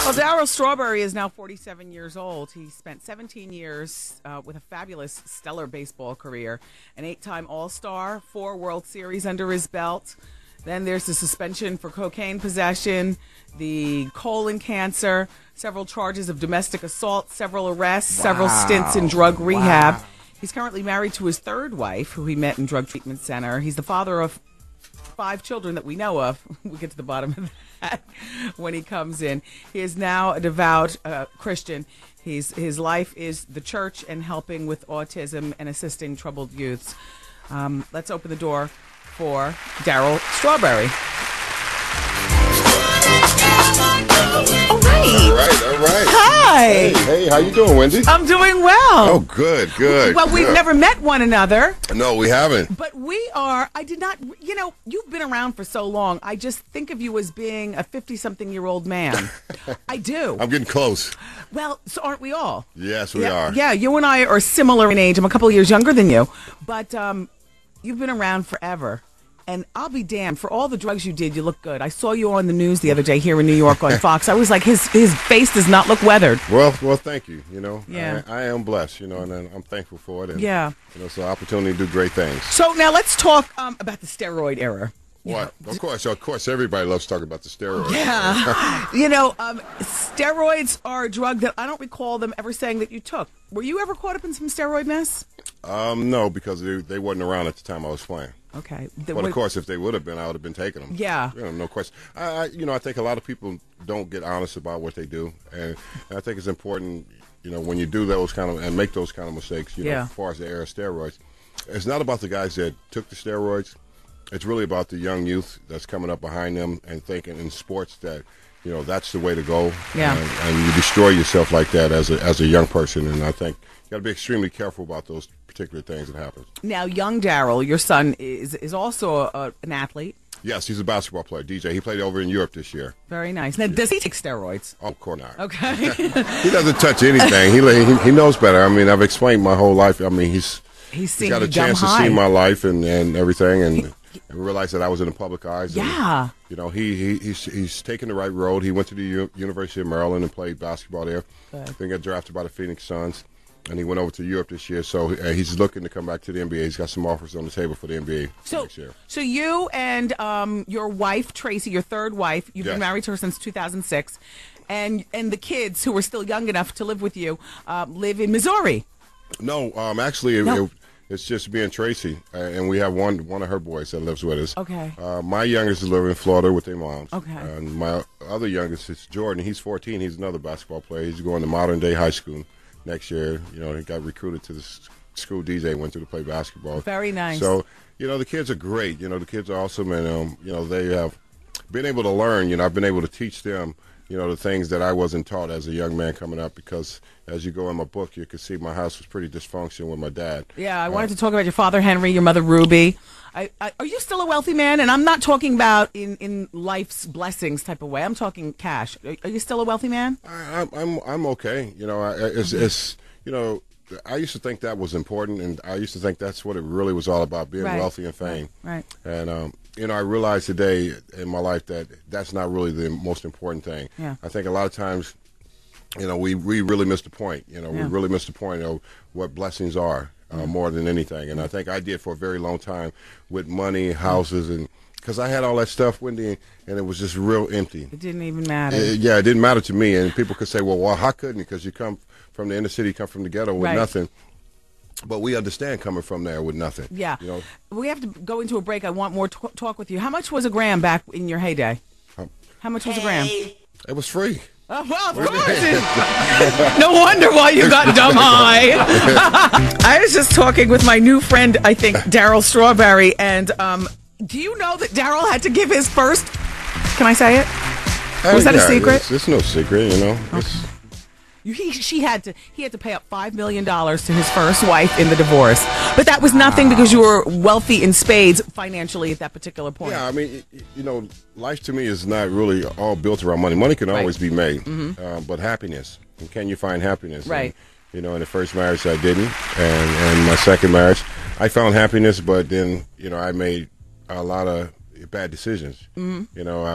Well, Darryl Strawberry is now 47 years old. He spent 17 years with a fabulous, stellar baseball career, an 8-time All-Star, 4 World Series under his belt. Then there's the suspension for cocaine possession, the colon cancer, several charges of domestic assault, several arrests, several stints in drug rehab. He's currently married to his third wife, who he met in drug treatment center. He's the father of 5 children that we know of. We'll get to the bottom of that when he comes in. He is now a devout Christian. His life is the church and helping with autism and assisting troubled youths. Let's open the door for Darryl Strawberry. All right. Hi. Hey, how you doing, Wendy? I'm doing well. Oh, good. Well, we've never met one another. No, we haven't. But I did not, you've been around for so long. I just think of you as being a 50-something-year-old man. I do. I'm getting close. Well, so aren't we all? Yes, we are. Yeah, you and I are similar in age. I'm a couple of years younger than you. But you've been around forever. And I'll be damned, for all the drugs you did, you look good. I saw you on the news the other day here in New York on Fox. I was like, his face does not look weathered. Well, thank you. Yeah. I am blessed, and I'm thankful for it. And, yeah. So opportunity to do great things. So now let's talk about the steroid era. What? Of course, everybody loves talking about the steroids. Yeah. Steroids are a drug that I don't recall them ever saying that you took. Were you ever caught up in some steroid mess? No, because they wasn't around at the time I was playing. Okay. But of course, if they would have been, I would have been taking them. Yeah. No question. I think a lot of people don't get honest about what they do, and I think it's important, when you do those kind of and make those kind of mistakes, as far as the era of steroids, it's not about the guys that took the steroids. It's really about the young youth that's coming up behind them and thinking in sports that, that's the way to go. Yeah. And you destroy yourself like that as a young person. And I think you got to be extremely careful about those particular things that happen. Now, young Darryl, your son, is also an athlete. Yes, he's a basketball player, DJ. He played over in Europe this year. Very nice. Now, does he take steroids? Oh, of course not. Okay. He doesn't touch anything. He knows better. I mean, I've explained my whole life. I mean, he's got a chance to see my life and everything, and realize that I was in the public eyes. Yeah. And, he's taken the right road. He went to the University of Maryland and played basketball there. Then got drafted by the Phoenix Suns, and he went over to Europe this year. So he's looking to come back to the NBA. He's got some offers on the table for the NBA next year. So you and your wife, Tracy, your third wife, you've been married to her since 2006, and the kids who are still young enough to live with you live in Missouri. No, actually, it's just me and Tracy, and we have one of her boys that lives with us. Okay. My youngest is living in Florida with their moms. Okay. And my other youngest is Jordan. He's 14. He's another basketball player. He's going to modern day high school next year. He got recruited to the school DJ, went to play basketball. Very nice. So, the kids are great. The kids are awesome, and they have been able to learn. I've been able to teach them, the things that I wasn't taught as a young man coming up, because as you go in my book, you can see my house was pretty dysfunctional with my dad. Yeah, I wanted to talk about your father, Henry, your mother, Ruby. Are you still a wealthy man? And I'm not talking about in life's blessings type of way. I'm talking cash. Are you still a wealthy man? I'm okay. I used to think that was important, and I used to think that's what it really was all about, being wealthy and fame. Right. And I realized today in my life that that's not really the most important thing. Yeah. I think a lot of times, we really miss the point. We really miss the point of what blessings are more than anything. And I think I did for a very long time with money, houses, and because I had all that stuff, Wendy, and it was just real empty. It didn't even matter. It didn't matter to me. And people could say, well, how couldn't you? Because you come from the inner city, you come from the ghetto with nothing. But we understand coming from there with nothing. Yeah. We have to go into a break. I want more talk with you. How much was a gram back in your heyday? How much was a gram? It was free. Oh, well, of course. No wonder why you got dumb high. I was just talking with my new friend, I think, Darryl Strawberry, and do you know that Darryl had to give his first? Can I say it? Was that a secret? It's no secret, Okay. He had to pay up $5 million to his first wife in the divorce, but that was nothing because you were wealthy in spades financially at that particular point. Yeah, I mean, life to me is not really all built around money. Money can always be made, but happiness. And can you find happiness? Right. And, in the first marriage I didn't, and my second marriage I found happiness, but then I made a lot of bad decisions. I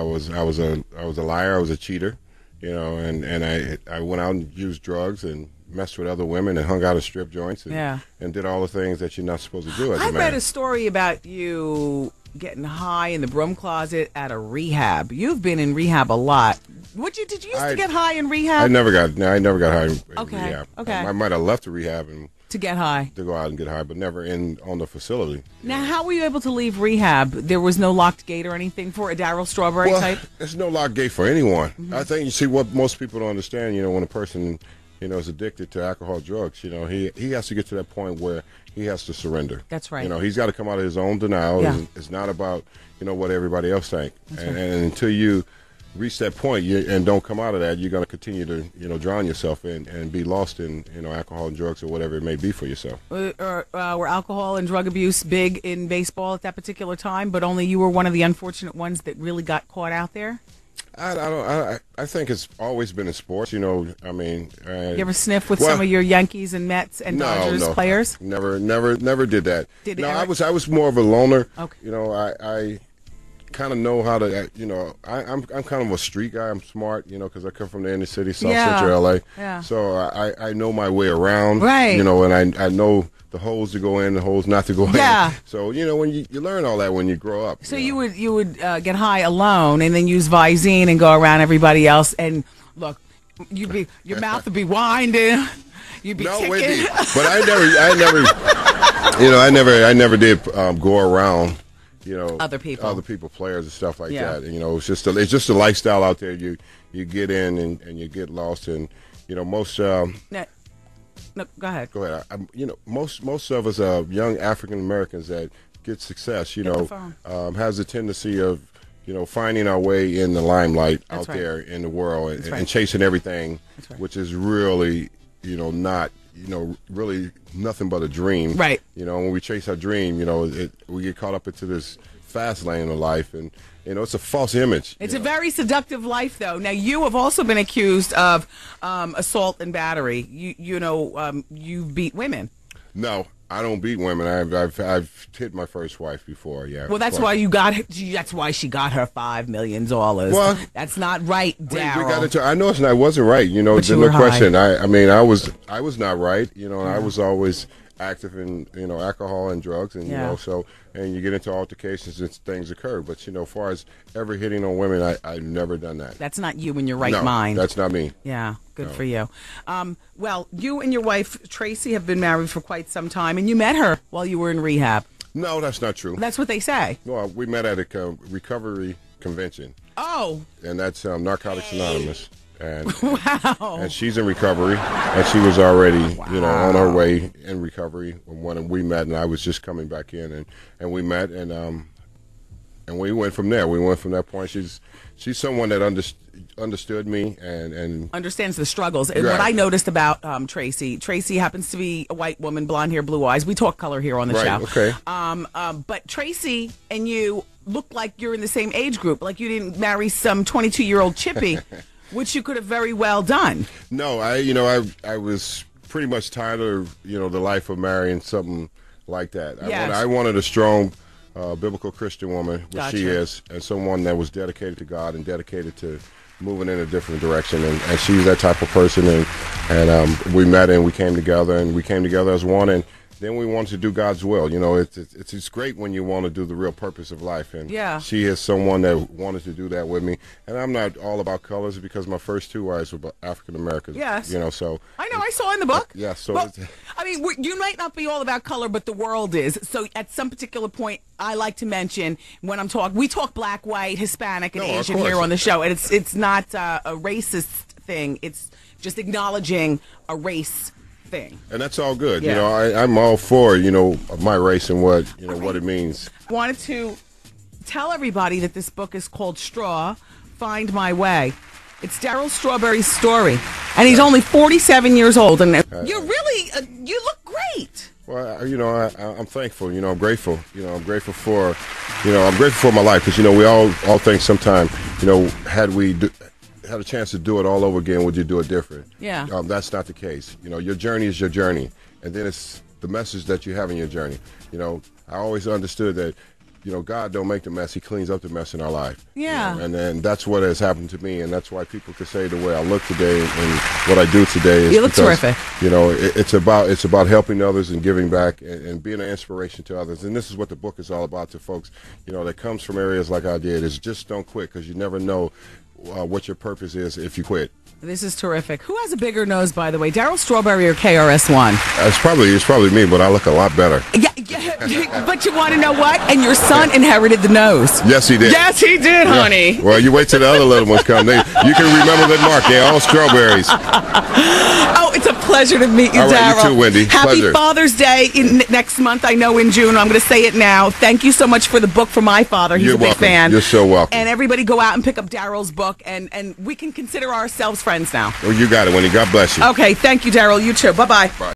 was a liar. I was a cheater. and I went out and used drugs and messed with other women and hung out at strip joints and did all the things that you're not supposed to do as a man. I read a story about you getting high in the broom closet at a rehab. You've been in rehab a lot. Did you used to get high in rehab? I never got high in rehab. Okay. I might have left the rehab and to get high. To go out and get high, but never on the facility. Now, how were you able to leave rehab? There was no locked gate or anything for a Darryl Strawberry type? There's no locked gate for anyone. I think you see what most people don't understand, when a person, is addicted to alcohol, drugs, he has to get to that point where he has to surrender. That's right. He's got to come out of his own denial. Yeah. It's not about, what everybody else think. And until you reach that point and don't come out of that, you're going to continue to drown yourself and be lost in alcohol and drugs or whatever it may be for yourself. Were alcohol and drug abuse big in baseball at that particular time, but only you were one of the unfortunate ones that really got caught out there? I think it's always been in sports. You ever sniff with some of your Yankees and Mets and Dodgers players? Never did that. I was more of a loner. Okay. I kind of know how to, I'm kind of a street guy. I'm smart, because I come from the inner city, South Central LA. Yeah. So I know my way around. Right. And I know the holes to go in, the holes not to go in. So when you learn all that when you grow up. So you would get high alone and then use Visine and go around everybody else and look, your mouth would be winding. You'd be ticking. Wendy, but I never did go around. Other people, players and stuff like that. And, it's just a lifestyle out there. You get in and you get lost, and most. No, go ahead. Go ahead. Most of us young African Americans that get success, has a tendency of finding our way in the limelight there in the world and chasing everything, which is really not. Really nothing but a dream. Right. When we chase our dream, we get caught up into this fast lane of life, and it's a false image. It's a very seductive life, though. Now, you have also been accused of assault and battery. You beat women. No, I don't beat women. I've hit my first wife before. Yeah. Well, that's why you got. That's why she got her $5 million. Well, that's not right, Darryl. We got into. I know it wasn't right. There's no question. I was not right. And I was always active in alcohol and drugs, and and you get into altercations and things occur. But as far as ever hitting on women, I've never done that. That's not you in your right mind. That's not me. Yeah, good for you. Well, you and your wife Tracy have been married for quite some time, and you met her while you were in rehab. No, that's not true. That's what they say. Well, we met at a recovery convention. Oh. And that's Narcotics Anonymous. And, wow. And she's in recovery, and she was already, on her way in recovery when we met, and I was just coming back in, and we met, and we went from there. We went from that point. She's someone that understood me and understands the struggles. And what I noticed about Tracy happens to be a white woman, blonde hair, blue eyes. We talk color here on the show. Okay. But Tracy and you look like you're in the same age group, like you didn't marry some 22-year-old chippy. Which you could have very well done. No, I was pretty much tired of the life of marrying something like that. Yes. I wanted a strong biblical Christian woman, which Gotcha. she is, and someone that was dedicated to God and dedicated to moving in a different direction. And she's that type of person. And we met and we came together as one. And then we wanted to do God's will. It's great when you want to do the real purpose of life. And she is someone that wanted to do that with me. And I'm not all about colors because my first two wives were African Americans. Yes. So I know. I saw in the book. Yeah. So well, you might not be all about color, but the world is. So at some particular point, I like to mention when we talk black, white, Hispanic, and Asian here on the show, and it's not a racist thing. It's just acknowledging a race thing. And that's all good. Yeah. I'm all for, my race and what, what it means. I wanted to tell everybody that this book is called Straw, Find My Way. It's Darryl Strawberry's story. And he's only 47 years old. And you're really, you look great. Well, I'm thankful. I'm grateful. I'm grateful for, I'm grateful for my life. Because, we all think sometime, had we had a chance to do it all over again, would you do it different? Yeah. That's not the case. Your journey is your journey, and then it's the message that you have in your journey. I always understood that, God don't make the mess; He cleans up the mess in our life. Yeah. And that's what has happened to me, and that's why people could say the way I look today and what I do today is you look terrific. It's about helping others and giving back and being an inspiration to others. And this is what the book is all about to folks, that comes from areas like I did. Is just don't quit, because you never know what your purpose is if you quit. This is terrific. Who has a bigger nose, by the way, Darryl Strawberry or KRS-One? It's probably me, but I look a lot better. Yeah, but you want to know what? And your son inherited the nose. Yes, he did. Yes, he did, honey. Yeah. Well, you wait till the other little ones come. You can remember that mark. They're all strawberries. Oh, it's a pleasure to meet you, all right, Darryl. you too, Wendy. Happy Pleasure. Father's Day next month, I know, in June. I'm going to say it now. Thank you so much for the book for my father. He's You're a big welcome. fan. You're so welcome. And everybody go out and pick up Darryl's book, and we can consider ourselves friends now. Well, you got it, Wendy. God bless you. Okay, thank you, Darryl. You too. Bye-bye. Bye.